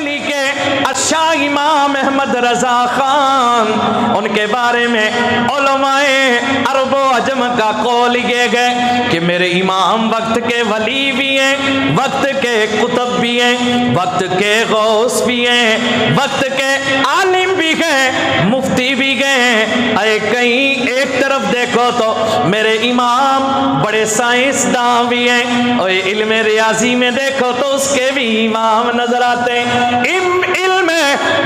دہلی کے شاہ امام احمد رضا خان، ان کے بارے میں علماء عرب و عجم کا قول یہ گئے کہ میرے امام وقت کے ولی بھی ہیں، وقت کے کتب بھی ہیں، وقت کے غوث بھی ہیں، وقت کے عالم بھی ہیں، مفتی بھی گئے۔ اے کہیں ایک طرف دیکھو تو میرے امام بڑے سائنسداں بھی ہیں، اور علم ریاضی میں دیکھو تو اس کے بھی امام نظر آتے ہیں، علم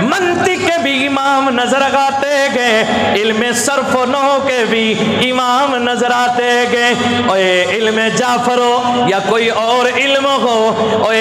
منطق کے بھی امام نظر آتے گئے، علم صرف و نحو کے بھی امام نظر آتے گئے، اور علم جعفر ہو یا کوئی اور علم ہو، اور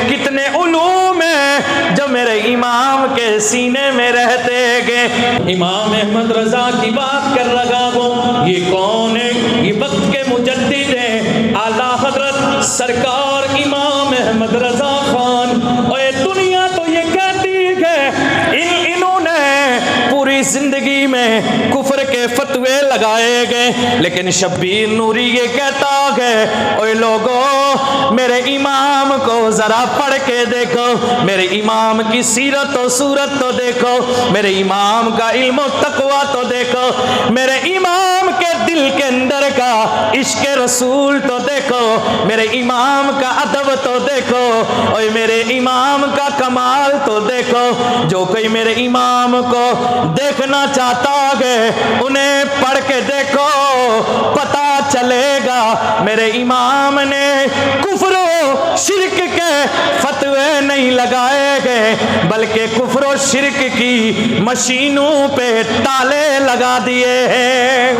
کتنے علوم ہیں جو میرے امام کے سینے میں رہتے گئے۔ امام احمد رضا کی بات کر رہا ہوں، یہ کون ہے؟ یہ وقت کے مجدد ہیں، اعلیٰ حضرت سرکار امام احمد رضا خان۔ اور یہ دنیا تو یہ کہتی ہے انہوں نے پوری زندگی میں کفر کے فتوے لگائے گئے، لیکن شبیر نوری یہ کہتا ہے اے لوگوں میرے امام کو ذرا پڑھ کے دیکھو، میرے امام کی سیرت و صورت تو دیکھو، میرے امام کا علم و تقوی تو دیکھو، میرے امام کے دل کے اندر کا عشق رسول تو دیکھو، میرے امام کا ادب تو دیکھو، اور میرے امام کا کمال تو دیکھو۔ جو کوئی میرے امام کو دیکھنا چاہتا ہے انہیں پڑھ کے دیکھو، پتہ چلے گا میرے امام نے کفر و شرک کے فتوے نہیں لگائے گئے، بلکہ کفر و شرک کی مشینوں پہ تالے لگا دیے ہیں۔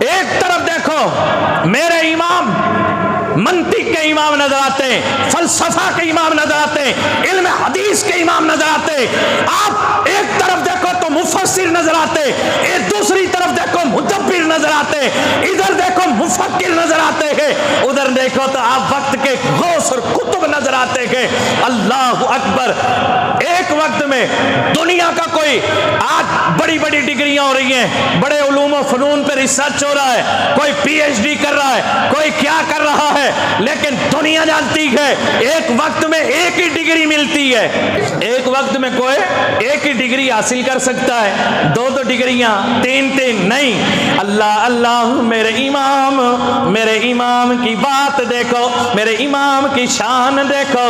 ایک طرف دیکھو میرے امام منطق کے امام نظر آتے ہیں، فلسفہ کے امام نظر آتے ہیں، علم حدیث کے امام نظر آتے ہیں۔ آپ ایک طرف دیکھو تو مفسر نظر آتے، ایک دوسری طرف دیکھو مدبر نظر آتے، ادھر دیکھو مفکر نظر آتے ہیں، ادھر دیکھو تو آپ وقت کے غوث اور کتب نظر آتے ہیں۔ اللہ اکبر! ایک وقت میں دنیا کا کوئی آج بڑی بڑی ڈگریاں ہو رہی ہیں، بڑے علوم و فنون پہ ریسرچ ہو رہا ہے، کوئی پی ایچ ڈی کر رہا ہے، کوئی کیا کر رہا ہے، لیکن دنیا جانتی ہے ایک وقت میں ایک ہی ڈگری ملتی ہے۔ ایک وقت میں کوئی ایک ہی ڈگری حاصل کر سکتا ہے، دو ڈگریاں، تین نہیں۔ اللہ اللہ! میرے امام کی بات دیکھو، میرے امام کی شان دیکھو،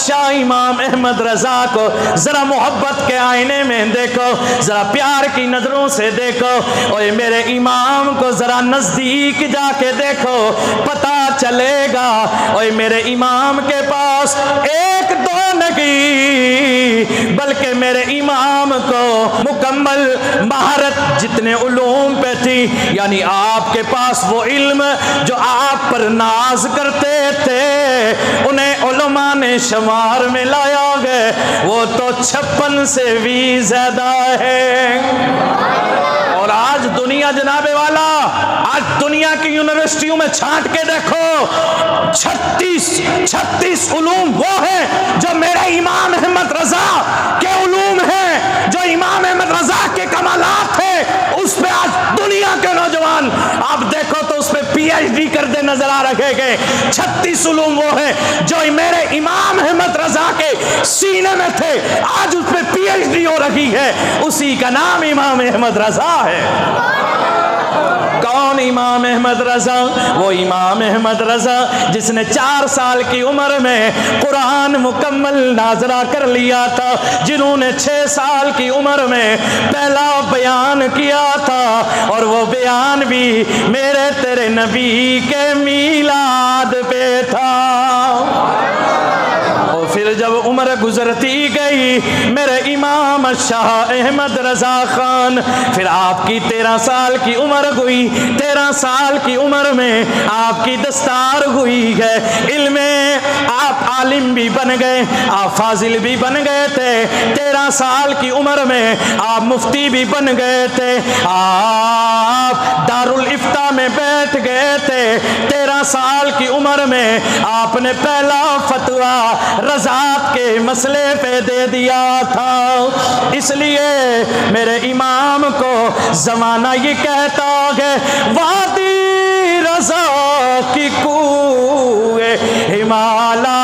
شاہ امام احمد رضا کو ذرا محبت کے آئینے میں دیکھو، ذرا پیار کی نظروں سے دیکھو، اور میرے امام کو ذرا نزدیک جا کے دیکھو، پتہ چلے گا۔ اور میرے امام کے پاس ایک دو نہیں بلکہ میرے امام کو مکمل مہارت جتنے علوم پہ تھی، یعنی آپ کے پاس وہ علم جو آپ پر ناز کرتے تھے انہیں علماء نے شمار میں لایا گئے، وہ تو 56 سے بھی زیادہ ہے۔ اور آج دنیا جناب والا، آج دنیا کی یونیورسٹیوں میں چھانٹ کے دیکھو 36 علوم وہ ہیں جو میرے امام احمد رضا کے علوم ہیں، جو امام احمد رضا کے کمالات ہیں، اس پہ آج دنیا کے نوجوان آپ دیکھو تو اس پہ پی ایچ ڈی کرتے نظر آ رہے گئے۔ 36 علوم وہ ہیں جو میرے امام احمد رضا کے سینے میں تھے، آج اس پہ پی ایچ ڈی ہو رہی ہے، اسی کا نام امام احمد رضا ہے۔ کون امام احمد رضا؟ وہ امام احمد رضا جس نے 4 سال کی عمر میں قرآن مکمل ناظرہ کر لیا تھا، جنہوں نے 6 سال کی عمر میں پہلا بیان کیا تھا، اور وہ بیان بھی میرے تیرے نبی کے میلاد پہ تھا۔ اور پھر جب عمر گزرتی گئی میرے امام شاہ احمد رضا خان، پھر آپ کی 13 سال کی عمر ہوئی، 13 سال کی عمر میں آپ کی دستار ہوئی ہے، علم آپ عالم بھی بن گئے، آپ فاضل بھی بن گئے تھے، 13 سال کی عمر میں آپ مفتی بھی بن گئے تھے، آپ دارالافتاء میں بیٹھ گئے تھے، 13 سال کی عمر میں آپ نے پہلا فتویٰ رضاعت کے مسئلے پہ دے دیا تھا۔ اس لیے میرے امام کو زمانہ یہ کہتا ہے وادی رضا کی کوہ ہمالا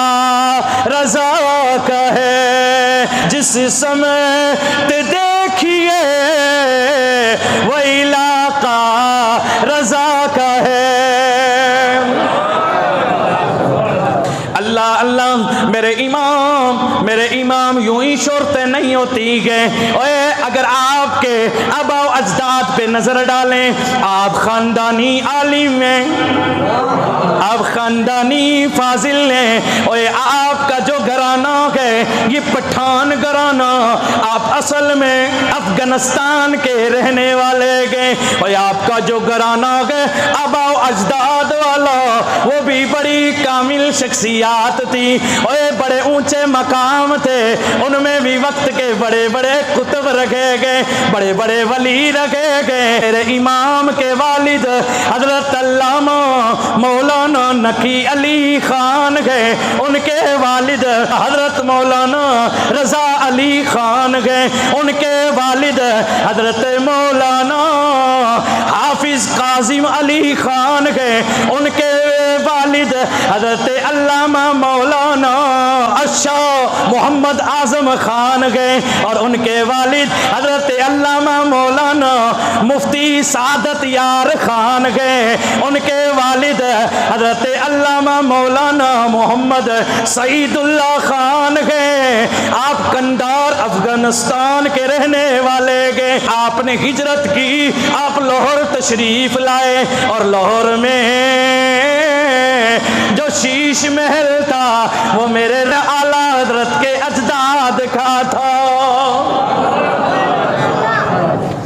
رضا کا ہے، جس سمت دیکھیے وہ علاقہ رضا کا ہے۔ اللہ اللہ، میرے امام یوں ہی شورتیں نہیں ہوتی گئے۔ اگر آپ کے آباء و اجداد پہ نظر ڈالیں، آپ خاندانی عالم ہیں، آپ خاندانی فاضل ہیں، اور آپ کا جو گھرانہ ہے یہ پٹھان گھرانہ، آپ اصل میں افغانستان کے رہنے والے گئے، اور آپ کا جو گھرانہ ہے آباء و اجداد والا وہ بھی بڑی کامل شخصیات تھی، اور بڑے اونچے مقام تھے، ان میں بھی وقت کے بڑے بڑے کتب رکھے گئے، بڑے بڑے ولی رکھے گئے۔ میرے امام کے والد حضرت علامہ مولانا نقی علی خان گئے، ان کے والد حضرت مولانا رضا علی خان گئے، ان کے والد حضرت مولانا حافظ قاسم علی خان گئے، ان کے والد حضرت علامہ مولانا الشاہ محمد اعظم خان گئے، اور ان کے والد حضرت علامہ مولانا مفتی سعادت یار خان گئے، ان کے والد حضرت علامہ مولانا محمد سعید اللہ خان گئے۔ آپ قندھار افغانستان کے رہنے والے گئے، آپ نے ہجرت کی، آپ لاہور تشریف لائے، اور لاہور میں جو شیش محل تھا وہ میرے اعلیٰ حضرت کے اجداد کا تھا،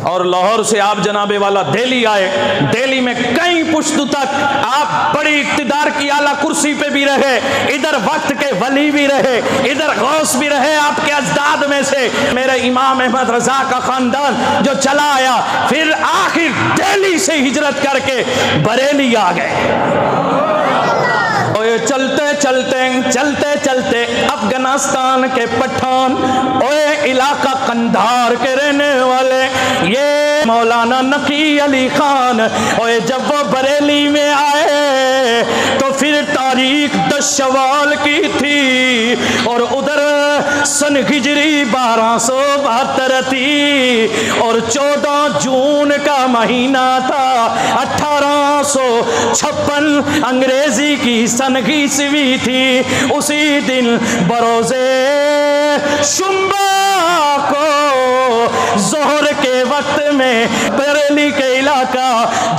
اور لاہور سے آپ جناب والا دہلی آئے۔ دہلی میں کئی پشتوں تک آپ بڑی اقتدار کی اعلیٰ کرسی پہ بھی رہے، ادھر وقت کے ولی بھی رہے، ادھر غوث بھی رہے آپ کے اجداد میں سے۔ میرے امام احمد رضا کا خاندان جو چلا آیا، پھر آخر دہلی سے ہجرت کر کے بریلی آ گئے، اور چلتے چلتے افغانستان کے پٹھان اور علاقہ قندھار کے رہنے والے یہ مولانا نقی علی خان، اور جب وہ بریلی میں آئے تو پھر تاریخ 10 شوال کی تھی، اور ادھر سن ہجری 1272 تھی، اور 14 جون کا مہینہ تھا، 1856 انگریزی کی سن عیسوی تھی۔ اسی دن بروزے شمبا کو ظہر کے وقت میں بریلی کے علاقہ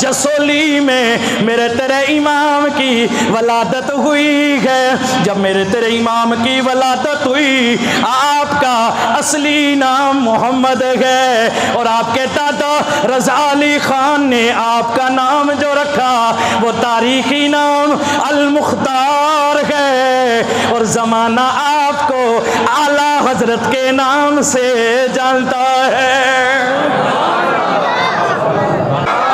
جسولی میں میرے تیرے امام کی ولادت ہوئی ہے۔ جب میرے تیرے امام کی ولادت ہوئی، آپ کا اصلی نام محمد ہے، اور آپ کے دادا رضا علی خان نے آپ کا نام جو رکھا وہ تاریخی نام المختار ہے، اور زمانہ آپ کو اعلیٰ حضرت کے نام سے جانتا ہے۔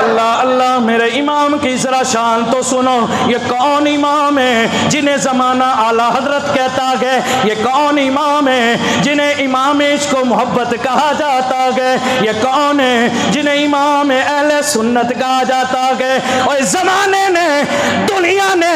اللہ اللہ، میرے امام کی ذرا شان تو سنو، یہ کون امام ہے جنہیں زمانہ اعلیٰ حضرت کہتا ہے؟ یہ کون امام ہے جنہیں امام عشق و محبت کہا جاتا ہے؟ یہ کون ہے جنہیں امام اہل سنت کہا جاتا ہے؟ اور اس زمانے نے، دنیا نے،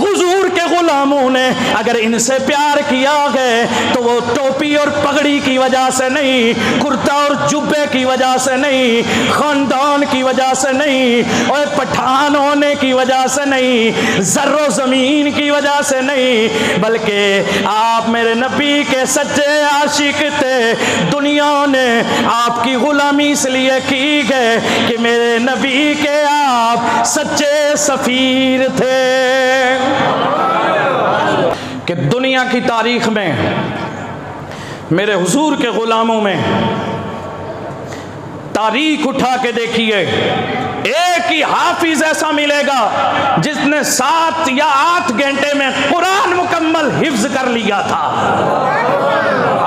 حضور کے غلاموں نے اگر ان سے پیار کیا ہے تو وہ ٹوپی اور پگڑی کی وجہ سے نہیں، کرتا اور جبے کی وجہ سے نہیں، خاندان کی وجہ سے نہیں، اور پٹھان ہونے کی وجہ سے نہیں، زر و زمین کی وجہ سے نہیں، بلکہ آپ میرے نبی کے سچے عاشق تھے۔ دنیا نے آپ کی غلامی اس لیے کی ہے کہ میرے نبی کے آپ سچے سفیر تھے۔ کہ دنیا کی تاریخ میں میرے حضور کے غلاموں میں تاریخ اٹھا کے دیکھیے، ایک ہی حافظ ایسا ملے گا جس نے 7 یا 8 گھنٹے میں قرآن مکمل حفظ کر لیا تھا۔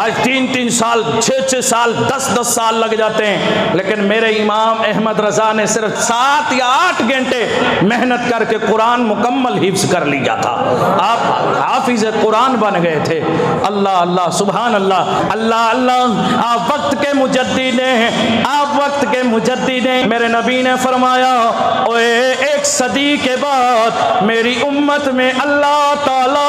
آج 3 سال، 6 سال، 10 سال لگ جاتے ہیں، لیکن میرے امام احمد رضا نے صرف 7 یا 8 گھنٹے محنت کر کے قرآن مکمل حفظ کر لیا تھا۔ آپ حافظ قرآن بن گئے تھے۔ اللہ اللہ، سبحان اللہ، اللہ اللہ، آپ وقت کے مجدد ہیں، آپ وقت کے مجدد ہیں۔ میرے نبی نے فرمایا، اوے 1 صدی کے بعد میری امت میں اللہ تعالی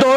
2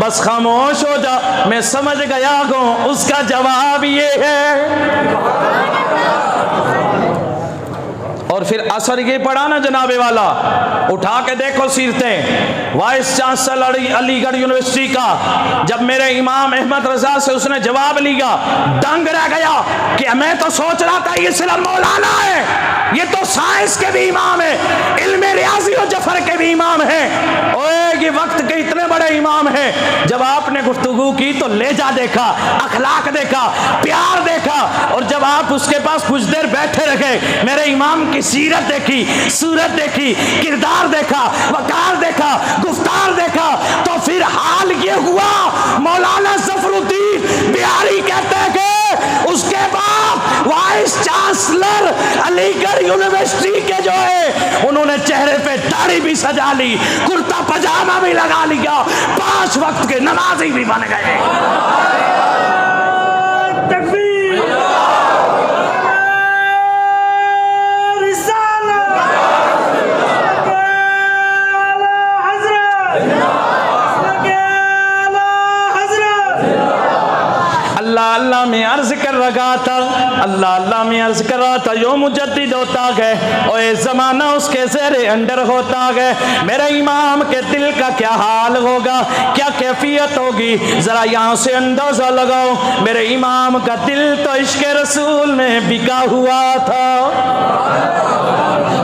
بس خاموش ہو جا، میں سمجھ گیا ہوں اس کا جواب یہ ہے۔ اور پھر اثر یہ پڑا نا جناب والا، اٹھا کے دیکھو سیرتیں، وائس چانسلر علی گڑھ یونیورسٹی کا جب میرے امام احمد رضا سے اس نے جواب لیا، دنگ رہ گیا کہ میں تو سوچ رہا تھا یہ صرف مولانا ہے، یہ تو سائنس کے بھی امام ہے، علم ریاضی و جفر کے بھی امام ہیں، اوے یہ وقت کے اتنے بڑے امام ہیں۔ جب آپ نے گفتگو کی تو لہجہ دیکھا، اخلاق دیکھا، پیار دیکھا، اور جب آپ اس کے پاس کچھ دیر بیٹھے رہے، میرے امام کی سیرت دیکھی، صورت دیکھی، کردار دیکھا، وقار دیکھا، گفتار دیکھا، تو پھر حال یہ ہوا، مولانا ظفر الدین بہاری کہتے ہیں کہ اس کے بعد وائس چانسلر علی گڑھ یونیورسٹی کے جو ہے انہوں نے چہرے پہ داڑھی بھی سجا لی، کرتا پجامہ بھی لگا لیا، 5 وقت کے نمازی بھی بن گئے۔ اللہ میں عرض کر رہا تھا، اللہ میں عرض کر رہا تھا، جو مجدد ہوتا گئے اور زمانہ اس کے زیر انڈر ہوتا گئے، میرے امام کے دل کا کیا حال ہوگا، کیا کیفیت ہوگی، ذرا یہاں سے اندازہ لگاؤ۔ میرے امام کا دل تو عشق رسول میں بکا ہوا تھا۔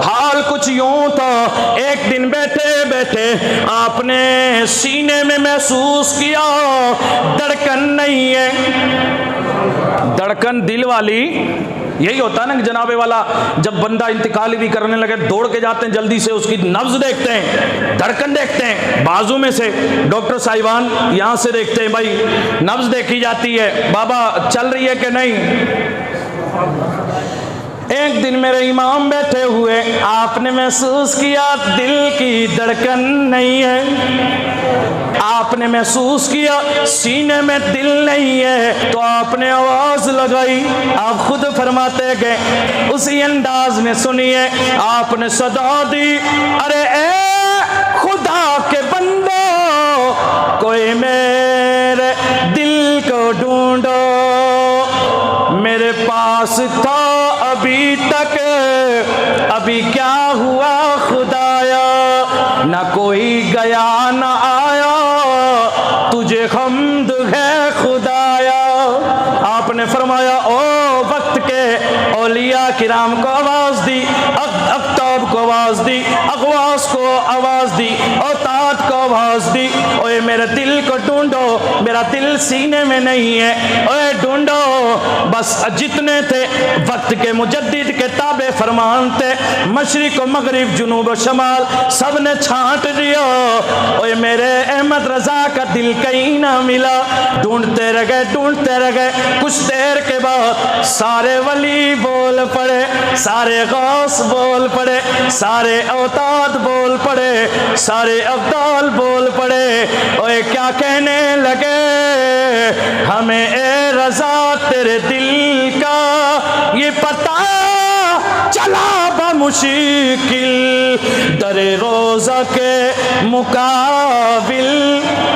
حال کچھ یوں تھا، ایک دن بیٹھے بیٹھے آپ نے سینے میں محسوس کیا دھڑکن نہیں ہے۔ دھڑکن دل والی یہی ہوتا ہے نا کہ جناب والا جب بندہ انتقال بھی کرنے لگے دوڑ کے جاتے ہیں، جلدی سے اس کی نبض دیکھتے ہیں، دھڑکن دیکھتے ہیں، بازو میں سے ڈاکٹر صاحبان یہاں سے دیکھتے ہیں، بھائی نبض دیکھی جاتی ہے، بابا چل رہی ہے کہ نہیں۔ ایک دن میرے امام بیٹھے ہوئے، آپ نے محسوس کیا دل کی دھڑکن نہیں ہے، آپ نے محسوس کیا سینے میں دل نہیں ہے، تو آپ نے آواز لگائی، آپ خود فرماتے گئے، اسی انداز میں سنیے، آپ نے صدا دی، ارے اے خدا کے بندو کوئی میرے دل کو ڈھونڈو، میرے پاس تھا ابھی تک، ابھی کیا ہوا خدایا، نہ کوئی گیا نہ آیا، تجھے حمد ہے خدایا۔ آپ نے فرمایا او وقت کے اولیاء کرام کو آواز دی، اقطاب کو آواز دی، اغواس کو آواز دی، اوتاد کو آواز دی، اوے میرے دل کو ڈھونڈو، میرا دل سینے میں نہیں ہے، اوے ڈھونڈو۔ بس جتنے تھے وقت کے مجدد کے تابع فرمان تھے، مشرق و مغرب جنوب و شمال سب نے چھانٹ دیا، اوے میرے احمد رضا کا دل کہیں نہ ملا، ڈھونڈتے رہ گئے ڈھونڈتے رہ گئے، کچھ دیر کے بعد سارے ولی بول پڑے، سارے غوث بول پڑے، سارے اوتاد بول پڑے، سارے ابدال بول پڑے، اوے کیا کہنے لگے، ہمیں اے رضا تیرے دل کا یہ پتہ چلا بمشکل در روزہ کے مقابل۔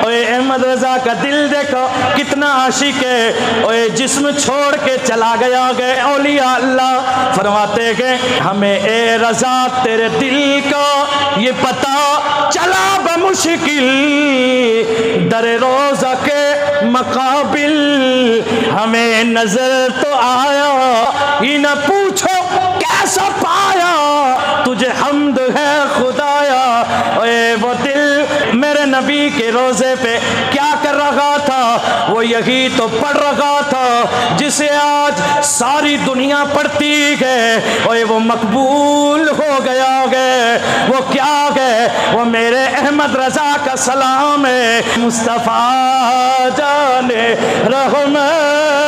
اوے احمد رضا کا دل دیکھو کتنا عاشق ہے، اوے جسم چھوڑ کے چلا گیا گئے اولیاء اللہ فرماتے گئے، ہمیں اے رضا تیرے دل کا یہ پتہ چلا بمشکل در روزہ کے مقابل، ہمیں نظر تو آیا ہی نہ پوچھو کیسا پایا، تجھے حمد ہے خدایا۔ اے وہ دل میرے نبی کے روزے پہ کیا کر رہا تھا، وہ یہی تو پڑھ رہا تھا جسے آج ساری دنیا پڑھتی ہے، اے وہ مقبول ہو گیا ہے، وہ کیا ہے، وہ میرے احمد رضا کا سلام ہے، مصطفیٰ جان رحمت